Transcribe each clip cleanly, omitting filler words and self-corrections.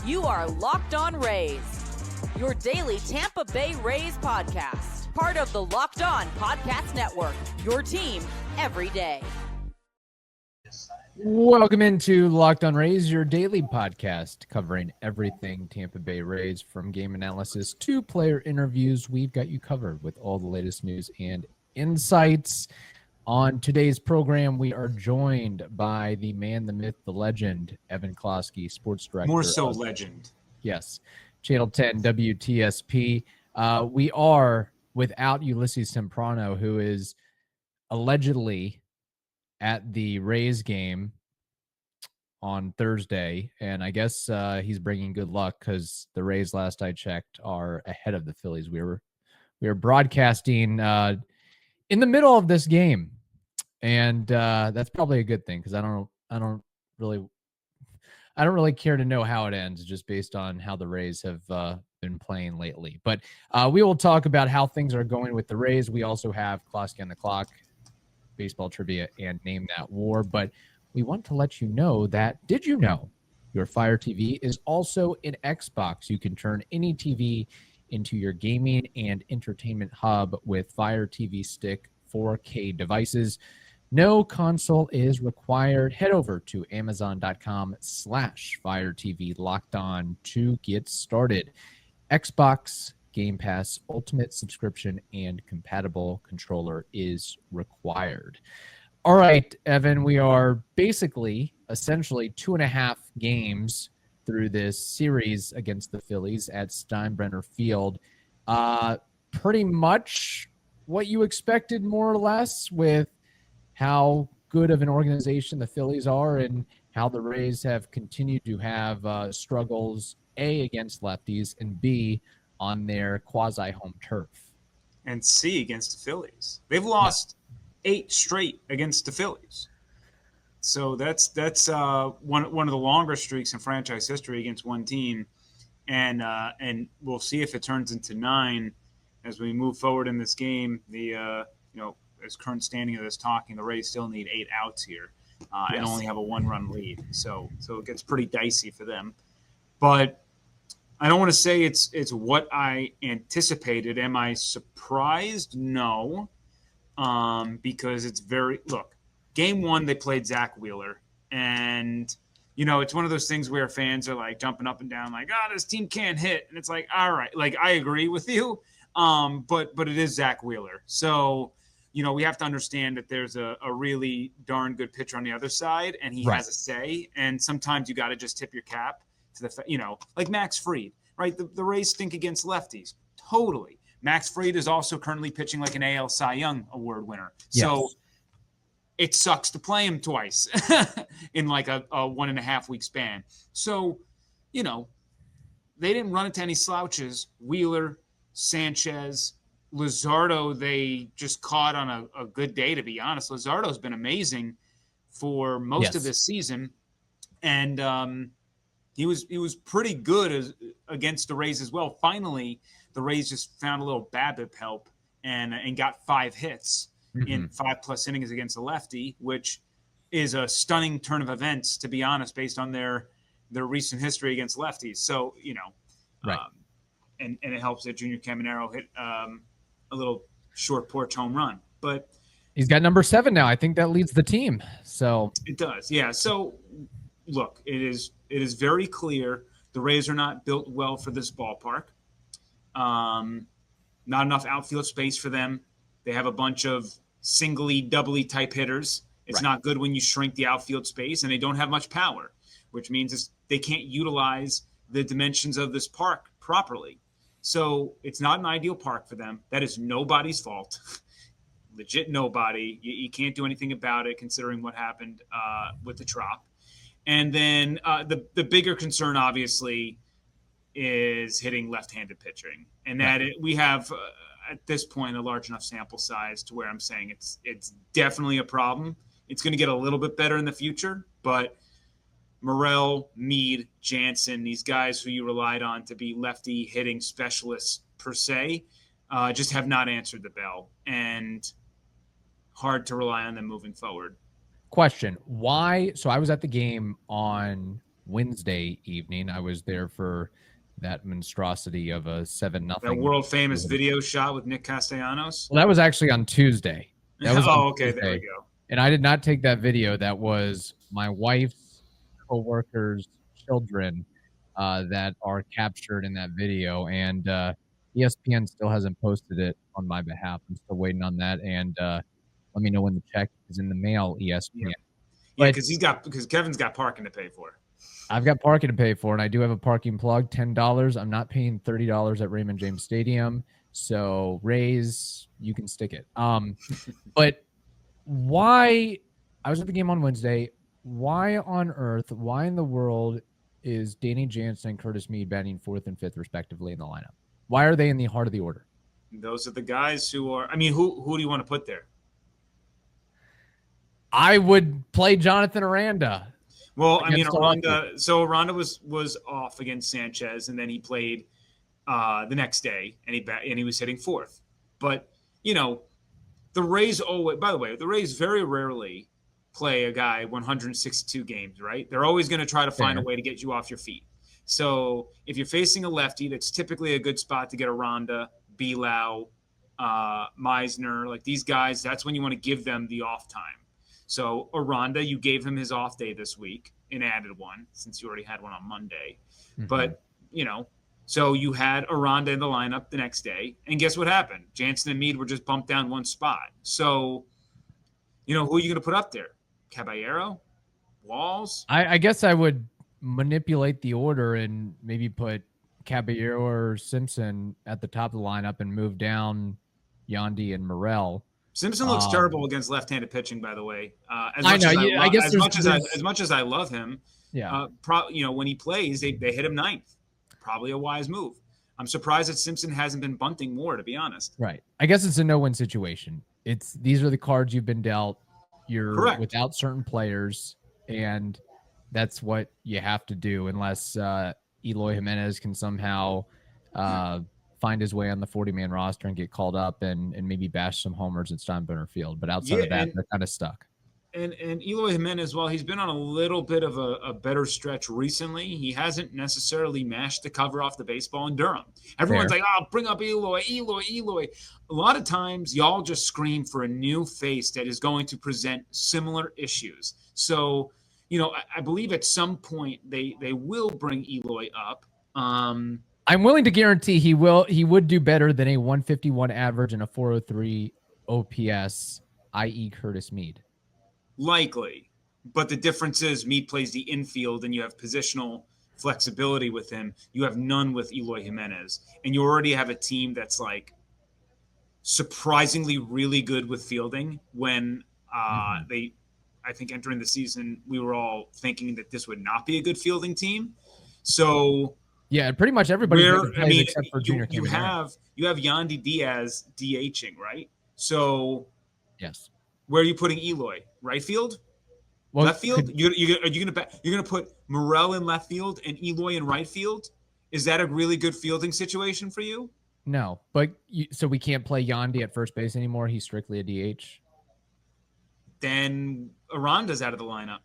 You are Locked On Rays, your daily Tampa Bay Rays podcast. Part of the Locked On Podcast Network, your team every day. Welcome into Locked On Rays, your daily podcast covering everything Tampa Bay Rays, from game analysis to player interviews. We've got you covered with all the latest news and insights. On today's program, we are joined by the man, the myth, the legend, Evan Closky, sports director. More so legend. Yes. Channel 10 WTSP. We are without Ulysses Temprano, who is allegedly at the Rays game on Thursday. And I guess he's bringing good luck because the Rays, last I checked, are ahead of the Phillies. We were broadcasting in the middle of this game, and that's probably a good thing because I don't really care to know how it ends, just based on how the Rays have been playing lately. But we will talk about how things are going with the Rays. We also have Closky on the clock, baseball trivia, and Name That War. But we want to let you know that, did you know your Fire TV is also an Xbox? You can turn any TV into your gaming and entertainment hub with Fire TV Stick 4K devices. No console is required. Head over to Amazon.com/Fire TV Locked On to get started. Xbox Game Pass Ultimate subscription and compatible controller is required. All right, Evan, we are essentially 2.5 games through this series against the Phillies at Steinbrenner Field. Pretty much what you expected, more or less, with how good of an organization the Phillies are and how the Rays have continued to have struggles, A, against lefties, and B, on their quasi-home turf. And C, against the Phillies. They've lost 8 straight against the Phillies. So that's one of the longer streaks in franchise history against one team, and we'll see if it turns into 9 as we move forward in this game. As current standing of this talking, the Rays still need 8 outs here, and only have a 1-run lead. So it gets pretty dicey for them. But I don't want to say it's what I anticipated. Am I surprised? No, because it's Game 1, they played Zach Wheeler, and it's one of those things where fans are like jumping up and down, like, this team can't hit, and it's like, all right, like, I agree with you, but it is Zach Wheeler, so we have to understand that there's a really darn good pitcher on the other side, and he has a say, and sometimes you got to just tip your cap to like Max Fried, right? The Rays stink against lefties, totally. Max Fried is also currently pitching like an AL Cy Young Award winner, so it sucks to play him twice in like a 1.5 week span. So, they didn't run into any slouches. Wheeler, Sanchez, Luzardo, they just caught on a good day, to be honest. Luzardo's been amazing for most of this season. And he was pretty good against the Rays as well. Finally, the Rays just found a little BABIP help and got 5 hits in 5+ innings against a lefty, which is a stunning turn of events, to be honest, based on their recent history against lefties. So, and it helps that Junior Caminero hit a little short porch home run. But he's got number 7 now. I think that leads the team. So it does. Yeah. So look, it is very clear the Rays are not built well for this ballpark. Not enough outfield space for them. They have a bunch of singly, doubly type hitters. It's not good when you shrink the outfield space, and they don't have much power, which means they can't utilize the dimensions of this park properly. So it's not an ideal park for them. That is nobody's fault. Legit nobody. You can't do anything about it, considering what happened with the Trop. And then the bigger concern, obviously, is hitting left-handed pitching. And that we have at this point a large enough sample size to where I'm saying it's definitely a problem. It's going to get a little bit better in the future, but Morel, Mead, Jansen, these guys who you relied on to be lefty hitting specialists per se, just have not answered the bell, and hard to rely on them moving forward. Question: why? So I was at the game on Wednesday evening. I was there for that monstrosity of a 7-0. That world famous video shot with Nick Castellanos. Well, that was actually on Tuesday. That was on okay. Tuesday. There we go. And I did not take that video. That was my wife's coworkers' children that are captured in that video. And ESPN still hasn't posted it on my behalf. I'm still waiting on that. And let me know when the check is in the mail, ESPN. Yeah, because Kevin's got parking to pay for. I've got parking to pay for, and I do have a parking plug, $10. I'm not paying $30 at Raymond James Stadium. So Rays, you can stick it. But why? I was at the game on Wednesday. Why on earth? Why in the world is Danny Jansen and Curtis Mead batting 4th and 5th respectively in the lineup? Why are they in the heart of the order? Those are the guys who are. I mean, who do you want to put there? I would play Jonathan Aranda. Well, I mean, Aranda. So Aranda was off against Sanchez, and then he played the next day, and he was hitting 4th. But the Rays always. By the way, the Rays very rarely play a guy 162 games. Right? They're always going to try to find a way to get you off your feet. So if you're facing a lefty, that's typically a good spot to get Aranda, Belau, Meisner, like these guys. That's when you want to give them the off time. So Aranda, you gave him his off day this week and added one since you already had one on Monday. Mm-hmm. But, so you had Aranda in the lineup the next day. And guess what happened? Jansen and Mead were just bumped down one spot. So, who are you going to put up there? Caballero? Walls? I guess I would manipulate the order and maybe put Caballero or Simpson at the top of the lineup and move down Yandy and Morel. Simpson looks terrible against left-handed pitching, by the way. As much as I love him, when he plays, they hit him 9th. Probably a wise move. I'm surprised that Simpson hasn't been bunting more, to be honest. Right. I guess it's a no-win situation. These are the cards you've been dealt. You're Correct. Without certain players, and that's what you have to do unless Eloy Jimenez can somehow find his way on the 40-man roster and get called up and maybe bash some homers at Steinbrenner Field. But outside of that, they're kind of stuck. And Eloy Jimenez, while he's been on a little bit of a better stretch recently, he hasn't necessarily mashed the cover off the baseball in Durham. Everyone's like, bring up Eloy. A lot of times, y'all just scream for a new face that is going to present similar issues. So, I believe at some point they will bring Eloy up. I'm willing to guarantee he would do better than a 151 average and a 403 OPS, i.e. Curtis Mead. Likely. But the difference is Mead plays the infield and you have positional flexibility with him. You have none with Eloy Jimenez. And you already have a team that's like surprisingly really good with fielding when I think entering the season, we were all thinking that this would not be a good fielding team. So yeah, pretty much everybody except for Junior Caminero. You have Yandy Diaz DHing, right? So yes. Where are you putting Eloy? Right field? Well, left field? You're gonna put Morel in left field and Eloy in right field? Is that a really good fielding situation for you? No, but so we can't play Yandy at first base anymore. He's strictly a DH. Then Aranda's out of the lineup.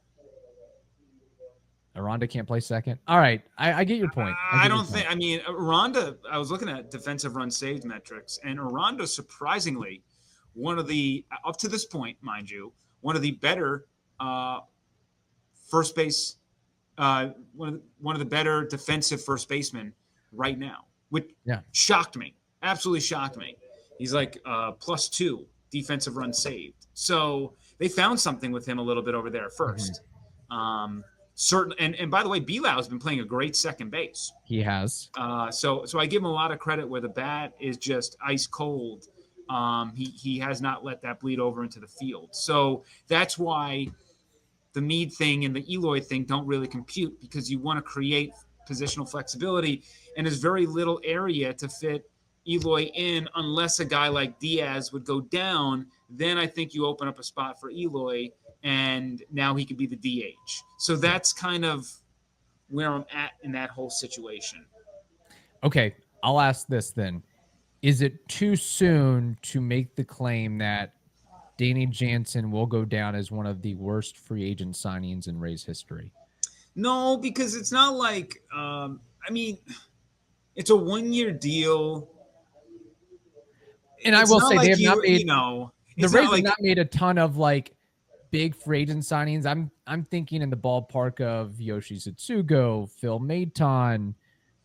Aranda can't play second. All right, I get your point. Aranda. I was looking at defensive run saved metrics, and Aranda surprisingly one of the up to this point, mind you, one of the better first base, one of the better defensive first basemen right now, which shocked me, absolutely shocked me. He's like +2 defensive runs saved. So they found something with him a little bit over there first. Mm-hmm. And by the way, Belau has been playing a great second base. He has. So I give him a lot of credit where the bat is just ice cold. He has not let that bleed over into the field. So that's why the Mead thing and the Eloy thing don't really compute, because you want to create positional flexibility, and there's very little area to fit Eloy in unless a guy like Diaz would go down. Then I think you open up a spot for Eloy, and now he could be the DH. So that's kind of where I'm at in that whole situation. Okay, I'll ask this then. Is it too soon to make the claim that Danny Jansen will go down as one of the worst free agent signings in Rays history? No, because it's not like I mean, it's a 1-year deal. And I It's will not say they like have not made the it's not Rays have like not made a ton of like big free agent signings. I'm thinking in the ballpark of Yoshi Tsutsugo, Phil Maton,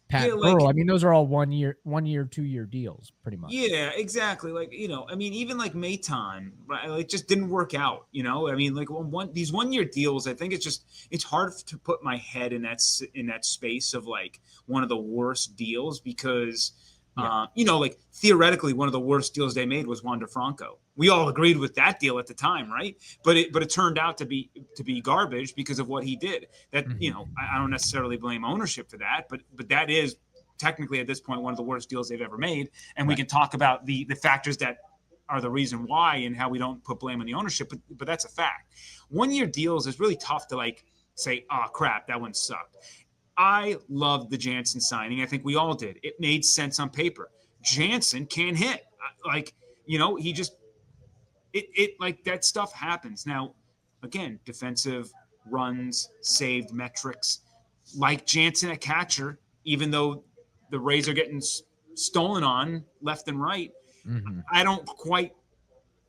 yeah, Pat like Burrell. I mean, those are all 1 year, 2 year deals, pretty much. yeah, exactly. Like, I mean, even like Maton, right? Like, just didn't work out. I mean, like these 1-year deals. I think it's hard to put my head in that space of like one of the worst deals because, Yeah. like theoretically, one of the worst deals they made was Wander Franco. We all agreed with that deal at the time, right? But it turned out to be garbage because of what he did. That I don't necessarily blame ownership for that, but that is technically at this point one of the worst deals they've ever made, and we can talk about the factors that are the reason why and how we don't put blame on the ownership, but that's a fact. 1-year deals is really tough to like say, oh crap, that one sucked. I loved the Jansen signing. I think we all did. It made sense on paper. Jansen can't hit. Like, he just it like that stuff happens. Now, again, defensive runs, saved metrics, like Jansen at catcher, even though the Rays are getting stolen on left and right. Mm-hmm. I don't quite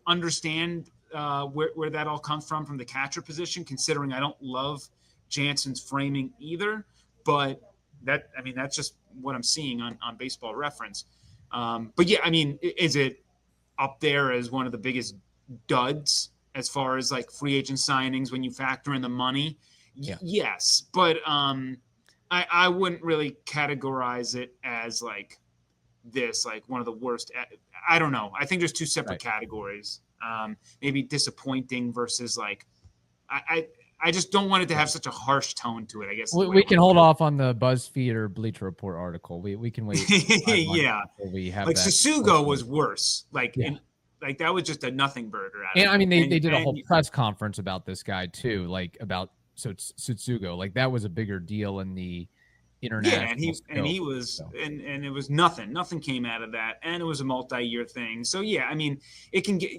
understand where that all comes from the catcher position, considering I don't love Jansen's framing either. But that's just what I'm seeing on Baseball Reference. But yeah, I mean, is it up there as one of the biggest duds as far as like free agent signings when you factor in the money? Yes, but I wouldn't really categorize it as like one of the worst. I don't know. I think there's two separate categories. Maybe disappointing versus like I just don't want it to have such a harsh tone to it, I guess. We can hold off on the BuzzFeed or Bleacher Report article. We can wait. Yeah. We have like that. Tsutsugo was worse. Like that was just a nothing burger. And I mean, they did a whole press conference about this guy too, like about Tsutsugo. Like that was a bigger deal in the international. Yeah, and he was and it was nothing. Nothing came out of that, and it was a multi-year thing. So yeah, I mean, it can get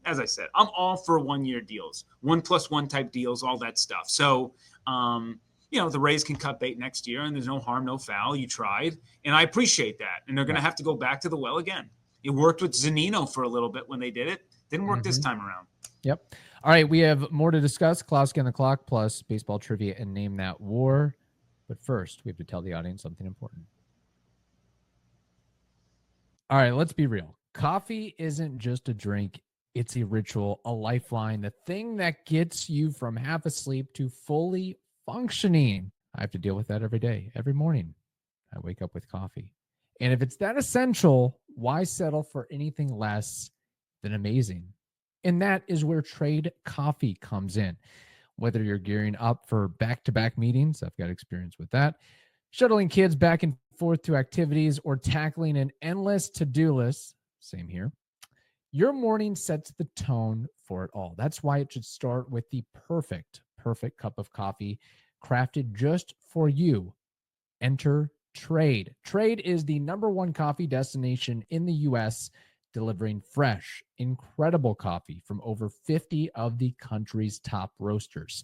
as I said, I'm all for 1-year deals, 1+1 type deals, all that stuff. So the Rays can cut bait next year, and there's no harm, no foul. You tried, and I appreciate that. And they're going to have to go back to the well again. It worked with Zunino for a little bit when they did it. Didn't work this time around. Yep. All right, we have more to discuss. Closky on the clock, plus baseball trivia and Name That War. But first, we have to tell the audience something important. All right, let's be real. Coffee isn't just a drink. It's a ritual, a lifeline, the thing that gets you from half asleep to fully functioning. I have to deal with that every day, every morning. I wake up with coffee. And if it's that essential, why settle for anything less than amazing? And that is where Trade Coffee comes in. Whether you're gearing up for back-to-back meetings, I've got experience with that, shuttling kids back and forth to activities, or tackling an endless to-do list, same here, your morning sets the tone for it all. That's why it should start with the perfect cup of coffee crafted just for you. Enter Trade. Trade is the #1 coffee destination in the U.S., delivering fresh, incredible coffee from over 50 of the country's top roasters.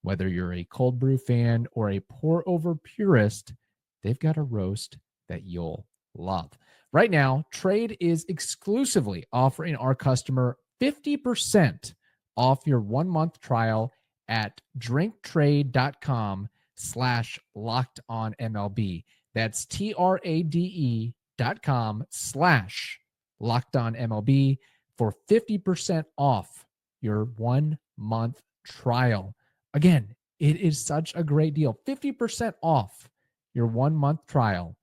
Whether you're a cold brew fan or a pour-over purist, they've got a roast that you'll love. Right now, Trade is exclusively offering our customer 50% off your 1-month trial at drinktrade.com/lockedonmlb. That's TRADE.com/LockedOnMLB for 50% off your 1-month trial. Again, it is such a great deal. 50% off your 1-month trial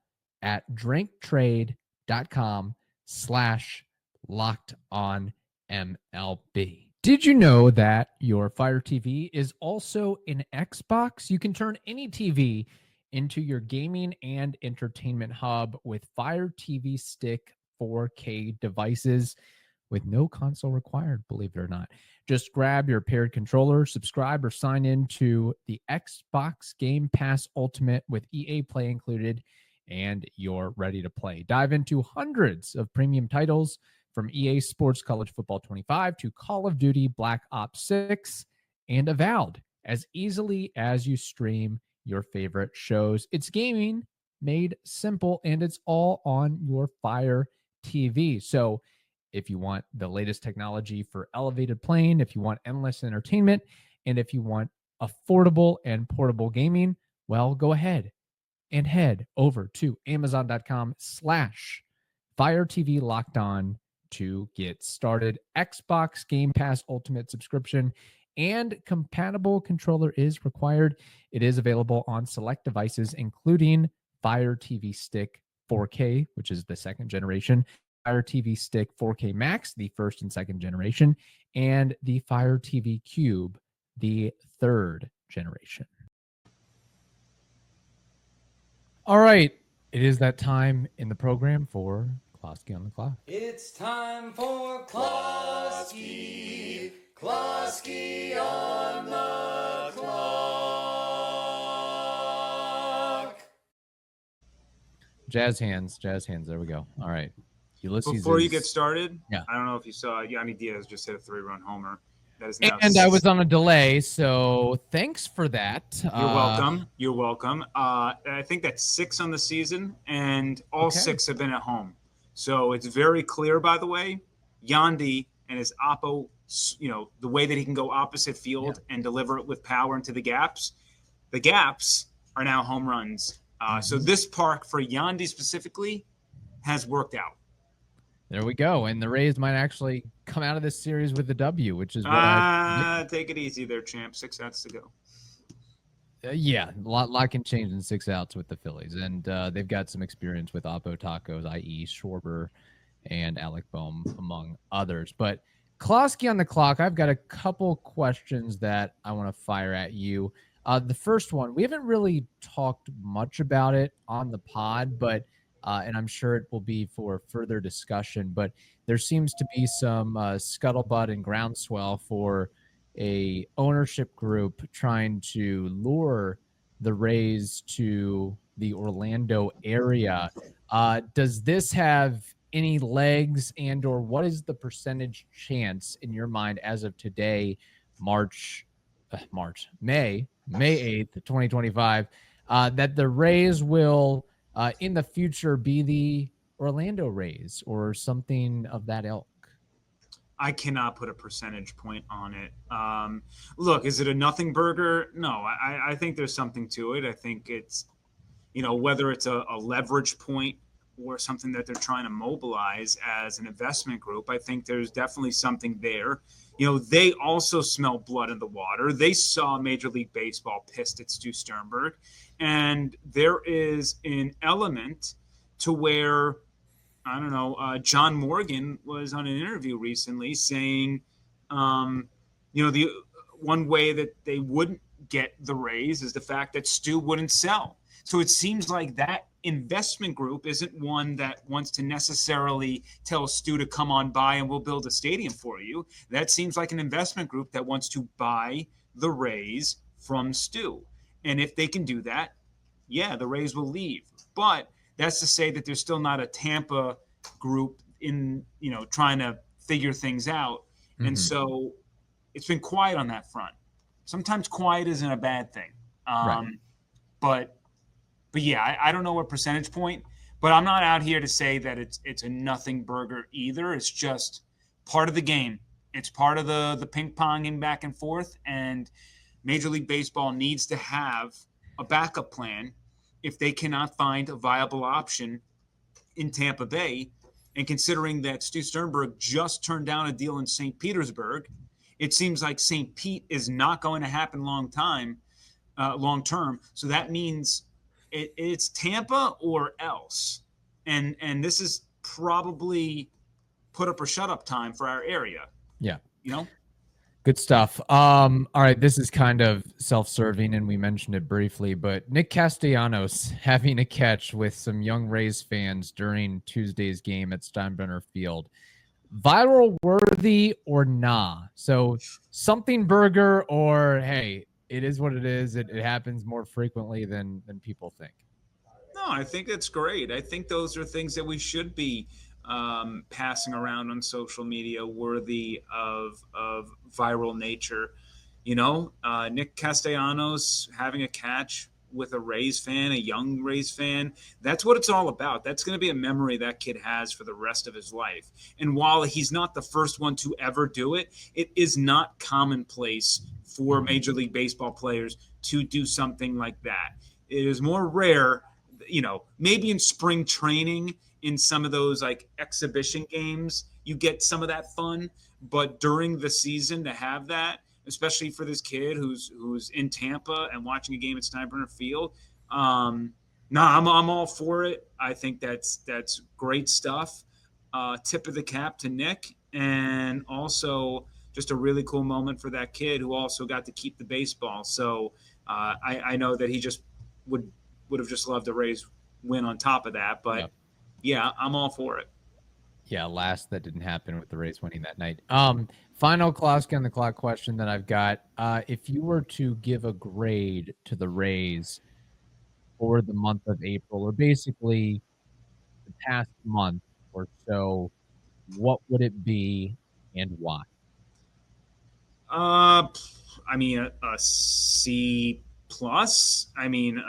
at drinktrade.com/LockedOnMLB. Did you know that your Fire TV is also an Xbox? You can turn any TV into your gaming and entertainment hub with Fire TV Stick 4K devices with no console required, believe it or not. Just grab your paired controller, subscribe, or sign in to the Xbox Game Pass Ultimate with EA Play included, and you're ready to play. Dive into hundreds of premium titles from EA Sports College Football 25 to Call of Duty Black Ops 6 and Avowed as easily as you stream your favorite shows. It's gaming made simple, and it's all on your Fire TV. So if you want the latest technology for elevated playing, if you want endless entertainment, and if you want affordable and portable gaming, well, go ahead and head over to Amazon.com/Fire TV Locked On to get started. Xbox Game Pass Ultimate subscription and compatible controller is required. It is available on select devices, including Fire TV Stick 4K, which is the second generation, Fire TV Stick 4K Max, the first and second generation, and the Fire TV Cube, the third generation. All right, it is that time in the program for Closky on the Clock. It's time for Closky on the clock. Jazz hands, there we go. All right. Ulysses Before you get started, yeah. I don't know if you saw Yanni Diaz just hit a 3-run homer. That is now and I was on a delay, so thanks for that. You're welcome. I think that's 6 on the season, and all 6 have been at home. So it's very clear, by the way, Yandy and his oppo, the way that he can go opposite field and deliver it with power into the gaps are now home runs. So this park for Yandy specifically has worked out. There we go. And the Rays might actually come out of this series with the W, which is what take it easy there, champ. 6 outs to go. Yeah, a lot can change in 6 outs with the Phillies. And they've got some experience with Oppo Tacos, i.e. Schwarber and Alec Boehm, among others. But Closky on the clock, I've got a couple questions that I want to fire at you. The first one, we haven't really talked much about it on the pod, but and I'm sure it will be for further discussion, but there seems to be some scuttlebutt and groundswell for a ownership group trying to lure the Rays to the Orlando area. Does this have any legs, and or what is the percentage chance in your mind as of today, May 8th, 2025, that the Rays will in the future be the Orlando Rays or something of that ilk? I cannot put a percentage point on it. Look, is it a nothing burger? No, I think there's something to it. I think it's, whether it's a leverage point or something that they're trying to mobilize as an investment group, I think there's definitely something there. They also smell blood in the water. They saw Major League Baseball pissed at Stu Sternberg. And there is an element to where, I don't know, John Morgan was on an interview recently saying, the one way that they wouldn't get the Rays is the fact that Stu wouldn't sell. So it seems like that investment group isn't one that wants to necessarily tell Stu to come on by and we'll build a stadium for you. That seems like an investment group that wants to buy the Rays from Stu. And if they can do that, yeah, the Rays will leave. But that's to say that there's still not a Tampa group in, trying to figure things out. Mm-hmm. And so it's been quiet on that front. Sometimes quiet isn't a bad thing. Right. But yeah, I don't know what percentage point, but I'm not out here to say that it's a nothing burger either. It's just part of the game. It's part of the ping-ponging back and forth, and Major League Baseball needs to have a backup plan if they cannot find a viable option in Tampa Bay. And considering that Stu Sternberg just turned down a deal in St. Petersburg, it seems like St. Pete is not going to happen long term. So that means it's Tampa or else. And this is probably put up or shut up time for our area. Yeah. Good stuff. All right, this is kind of self-serving, and we mentioned it briefly, but Nick Castellanos having a catch with some young Rays fans during Tuesday's game at Steinbrenner Field. Viral worthy or nah? So something burger, or hey, it is what it is. It happens more frequently than people think. No, I think that's great. I think those are things that we should be passing around on social media, worthy of viral nature. Nick Castellanos having a catch with a Rays fan, a young Rays fan. That's what it's all about. That's going to be a memory that kid has for the rest of his life. And while he's not the first one to ever do it, it is not commonplace for Major League Baseball players to do something like that. It is more rare, maybe in spring training, in some of those like exhibition games, you get some of that fun. But during the season to have that, especially for this kid who's in Tampa and watching a game at Steinbrenner Field. I'm all for it. I think that's great stuff. Tip of the cap to Nick, and also just a really cool moment for that kid who also got to keep the baseball. So I know that he just would have just loved the Rays win on top of that. But yeah, I'm all for it. Yeah, last that didn't happen with the Rays winning that night. Final Closky on the clock question that I've got. If you were to give a grade to the Rays for the month of April, or basically the past month or so, what would it be and why? I mean, a C plus. I mean,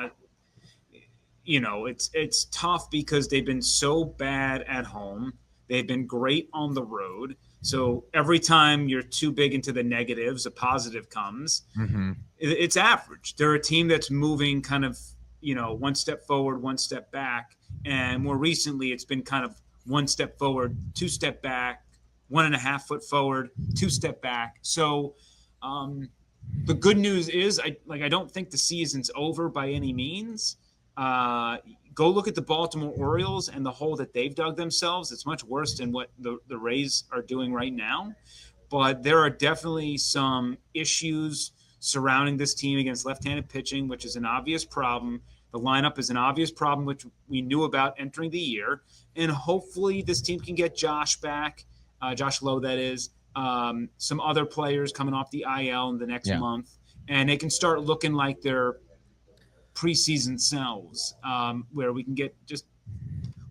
it's tough because they've been so bad at home. They've been great on the road. So every time you're too big into the negatives, a positive comes. Mm-hmm. It's average. They're a team that's moving kind of, one step forward, one step back. And more recently, it's been kind of one step forward, two step back, 1.5 foot forward, two step back. So the good news is I don't think the season's over by any means. Go look at the Baltimore Orioles and the hole that they've dug themselves. It's much worse than what the Rays are doing right now. But there are definitely some issues surrounding this team against left-handed pitching, which is an obvious problem. The lineup is an obvious problem, which we knew about entering the year. And hopefully this team can get Josh back, Josh Lowe, that is, some other players coming off the IL in the next month. And they can start looking like they're preseason selves, where we can get just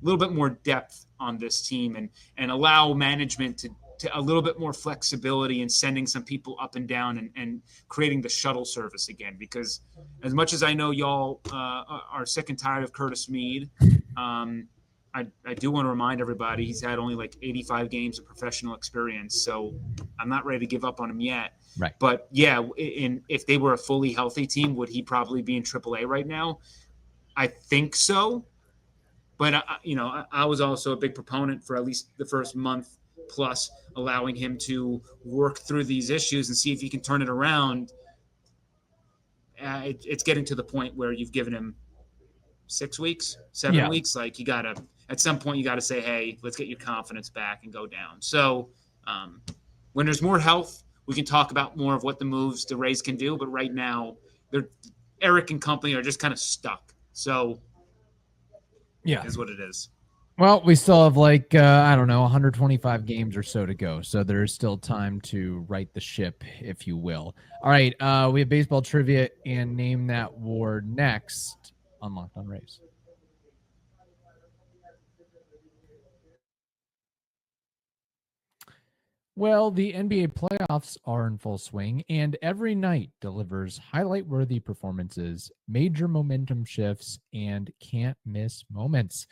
a little bit more depth on this team and allow management to a little bit more flexibility in sending some people up and down and creating the shuttle service again. Because as much as I know y'all are sick and tired of Curtis Mead, I do want to remind everybody he's had only like 85 games of professional experience, so I'm not ready to give up on him yet. Right. But yeah, if they were a fully healthy team, would he probably be in AAA right now? I think so. But I was also a big proponent for at least the first month plus, allowing him to work through these issues and see if he can turn it around. It's getting to the point where you've given him 6 weeks, 7 weeks. Like at some point you got to say, hey, let's get your confidence back and go down. So when there's more health, we can talk about more of what the moves the Rays can do. But right now, Eric and company are just kind of stuck. So yeah, is what it is. Well, we still have 125 games or so to go. So there's still time to right the ship, if you will. All right, we have baseball trivia and Name That War next on Locked On Rays. Well, the NBA playoffs are in full swing, and every night delivers highlight-worthy performances, major momentum shifts, and can't-miss moments.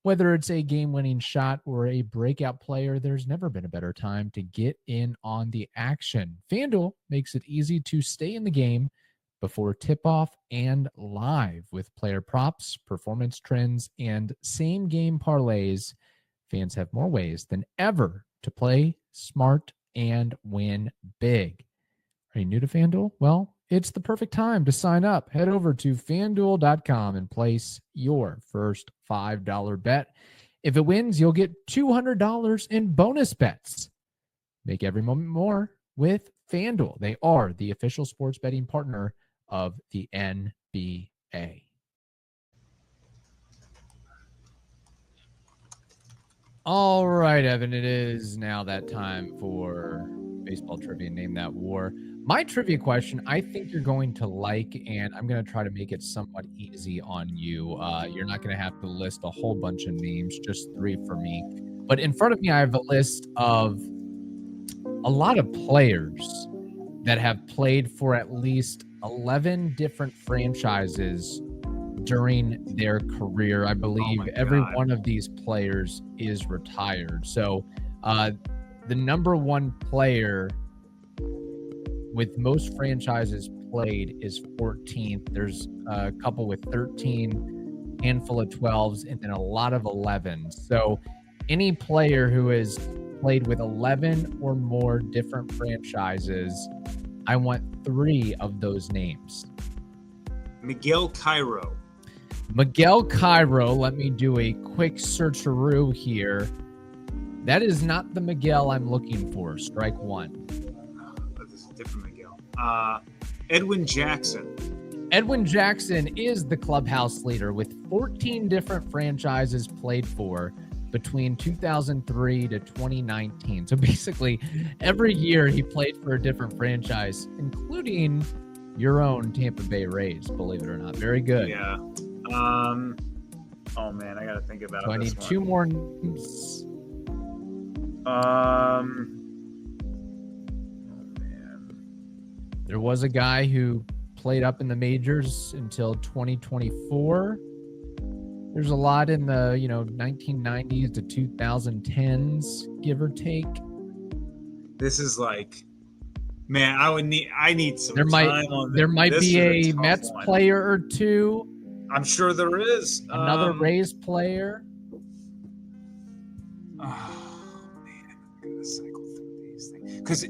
Whether it's a game-winning shot or a breakout player, there's never been a better time to get in on the action. FanDuel makes it easy to stay in the game before tip-off and live with player props, performance trends, and same-game parlays. Fans have more ways than ever to play smart and win big. Are you new to FanDuel? Well, it's the perfect time to sign up. Head over to FanDuel.com and place your first $5 bet. If it wins, you'll get $200 in bonus bets. Make every moment more with FanDuel. They are the official sports betting partner of the NBA. All right, Evan, it is now that time for baseball trivia, Name That War. My trivia question, I think you're going to like, and I'm going to try to make it somewhat easy on you. You're not going to have to list a whole bunch of names, just 3 for me. But in front of me, I have a list of a lot of players that have played for at least 11 different franchises during their career. I believe every one of these players is retired. So the number one player with most franchises played is 14th. There's a couple with 13, handful of 12s, and then a lot of 11s. So any player who has played with 11 or more different franchises, I want 3 of those names. Miguel Cairo. Miguel Cairo, let me do a quick searcheroo here. That is not the Miguel I'm looking for. Strike one. This is a different Miguel. Edwin Jackson. Edwin Jackson is the clubhouse leader with 14 different franchises played for between 2003 to 2019. So basically, every year he played for a different franchise, including your own Tampa Bay Rays, believe it or not. Very good. Yeah. Oh, man, I got to think about it. So I need 2 more names. Oh, man. There was a guy who played up in the majors until 2024. There's a lot in the 1990s to 2010s, give or take. This is like, man, I need some time on this. There might be a Mets player or 2. I'm sure there is. Another Rays player. Oh man, I'm gonna cycle through these things because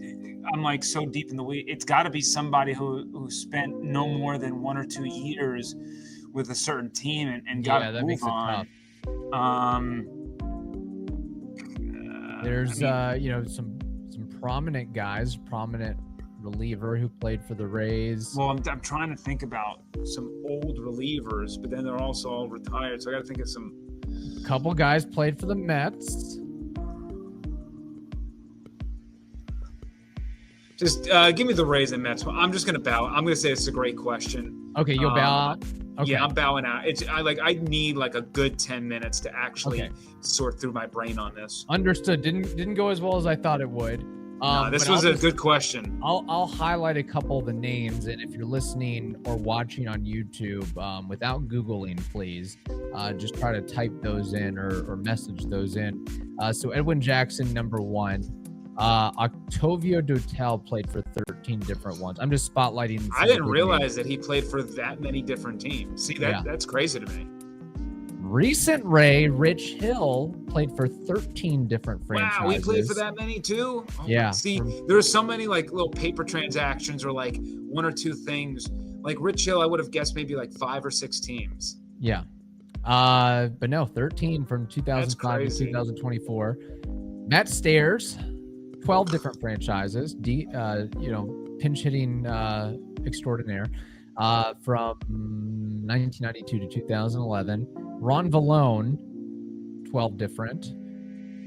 I'm like so deep in the weeds. It's got to be somebody who spent no more than 1 or 2 years with a certain team and got to move on. There's some prominent guys, prominent reliever who played for the Rays. Well, I'm trying to think about some old relievers, but then they're also all retired. So I got to think of some. Couple guys played for the Mets. Just give me the Rays and Mets. I'm just gonna bow. I'm gonna say it's a great question. Okay, you'll bow out. Okay. Yeah, I'm bowing out. I need like a good 10 minutes to actually sort through my brain on this. Understood. Didn't go as well as I thought it would. This was a good question. I'll highlight a couple of the names, and if you're listening or watching on YouTube, without Googling, please, just try to type those in or message those in. So Edwin Jackson, number 1. Octavio Dotel played for 13 different ones. I'm just spotlighting. I didn't realize that he played for that many different teams. See, that's crazy to me. Recent Ray, Rich Hill, played for 13 different franchises. Wow, he played for that many too? Oh, yeah. See, there are so many like little paper transactions or like 1 or 2 things. Like Rich Hill, I would have guessed maybe like 5 or 6 teams. Yeah. But no, 13 from 2005 to 2024. Matt Stairs, 12 different franchises, pinch hitting extraordinaire from 1992 to 2011. Ron Vallone, 12 different.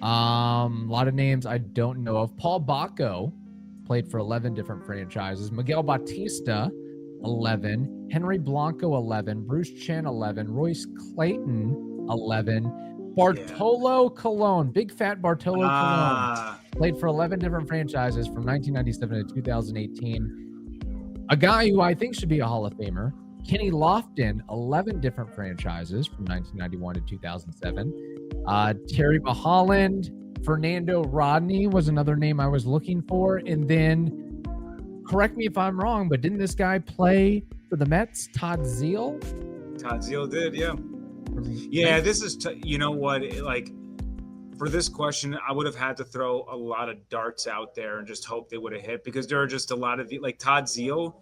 A lot of names I don't know of. Paul Bacco played for 11 different franchises. Miguel Bautista, 11. Henry Blanco, 11. Bruce Chen, 11. Royce Clayton, 11. Bartolo Colon, big fat Bartolo Colon, played for 11 different franchises from 1997 to 2018. A guy who I think should be a Hall of Famer, Kenny Lofton, 11 different franchises from 1991 to 2007. Terry Mulholland, Fernando Rodney was another name I was looking for. And then, correct me if I'm wrong, but didn't this guy play for the Mets? Todd Zeile? Todd Zeile did, yeah. Yeah, this is, you know what, like, for this question, I would have had to throw a lot of darts out there and just hope they would have hit because there are just a lot of, like, Todd Zeile,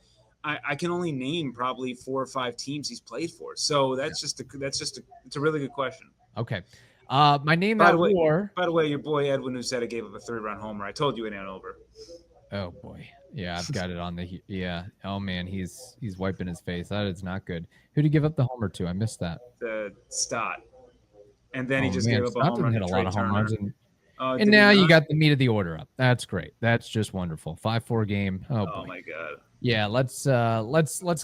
I can only name probably 4 or 5 teams he's played for. So it's a really good question. Okay. My name that war. By the way, your boy Edwin Uceta gave up a 3-run homer. I told you it ain't over. Oh boy. Yeah, I've got it on the Oh man, he's wiping his face. That is not good. Who did he give up the homer to? I missed that. The Stott. And then he just gave up a home run. Hit a lot of home runs. And now you got the meat of the order up. That's great. That's just wonderful. 5-4 game. Oh boy. My God. Yeah, let's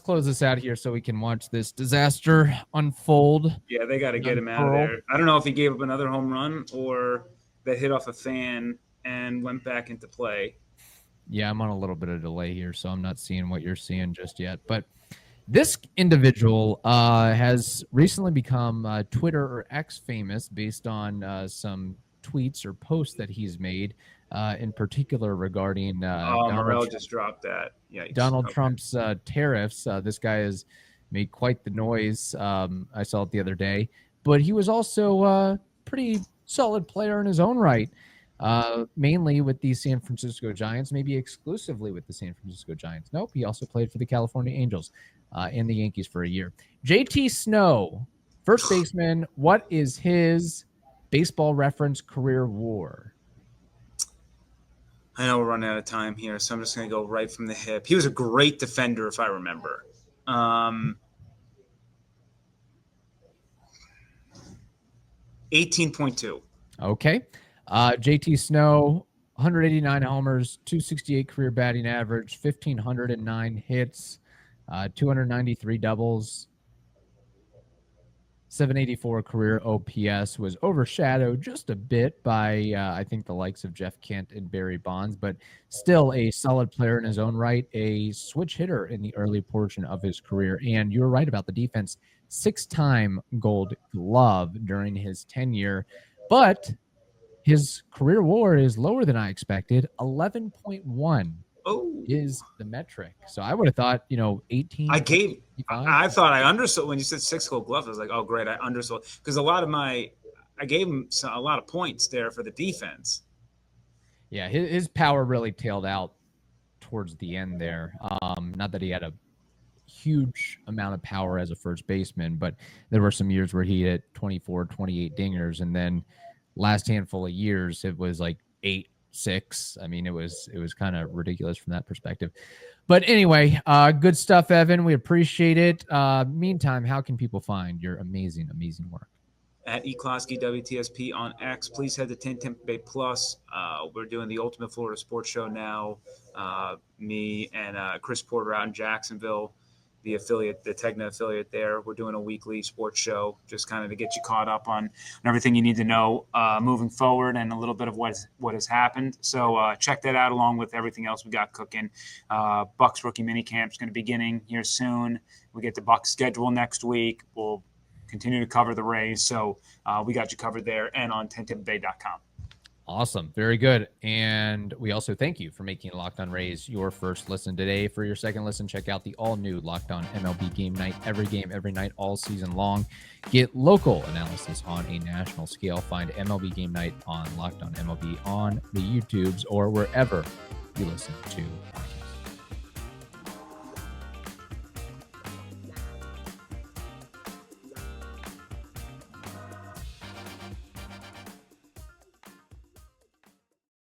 close this out here so we can watch this disaster unfold. Yeah, they got to get him out of there. I don't know if he gave up another home run or that hit off a fan and went back into play. Yeah, I'm on a little bit of delay here, so I'm not seeing what you're seeing just yet. But this individual has recently become Twitter or X famous based on some tweets or posts that he's made, in particular regarding Morel just dropped that. Yikes. Donald Okay. Trump's tariffs. This guy has made quite the noise. I saw it the other day, but he was also a pretty solid player in his own right, mainly with the San Francisco Giants, maybe exclusively with the San Francisco Giants. Nope, he also played for the California Angels and the Yankees for a year. JT Snow, first baseman. What is his Baseball Reference career WAR? I know we're running out of time here, so I'm just going to go right from the hip. He was a great defender, if I remember. 18.2. Okay. JT Snow, 189 homers, 268 career batting average, 1,509 hits, 293 doubles, 784 career OPS, was overshadowed just a bit by, I think, the likes of Jeff Kent and Barry Bonds, but still a solid player in his own right, a switch hitter in the early portion of his career. And you're right about the defense. 6-time Gold Glove during his tenure, but his career WAR is lower than I expected. 11.1 is the metric. So I would have thought, 18. I thought I undersold when you said 6 Gold Glove. I was like, oh, great, I undersold because I gave him a lot of points there for the defense. Yeah, his power really tailed out towards the end there. Not that he had a huge amount of power as a first baseman, but there were some years where he hit 24, 28 dingers, and then last handful of years it was like 8, 6. I mean, it was kind of ridiculous from that perspective. But anyway, good stuff, Evan. We appreciate it. Meantime, how can people find your amazing work? At Closky WTSP on X. Please head to Tampa Bay Plus. We're doing the Ultimate Florida Sports Show now. Me and Chris Porter out in Jacksonville, the affiliate, the Tegna affiliate there. We're doing a weekly sports show just kind of to get you caught up on everything you need to know moving forward and a little bit of what has happened. So check that out along with everything else we got cooking. Bucks rookie minicamp is going to be beginning here soon. We get the Bucks schedule next week. We'll continue to cover the Rays. So we got you covered there and on 10tampabay.com. Awesome. Very good. And we also thank you for making Locked On Rays your first listen today. For your second listen, check out the all-new Locked On MLB Game Night. Every game, every night, all season long. Get local analysis on a national scale. Find MLB Game Night on Locked On MLB on the YouTubes or wherever you listen to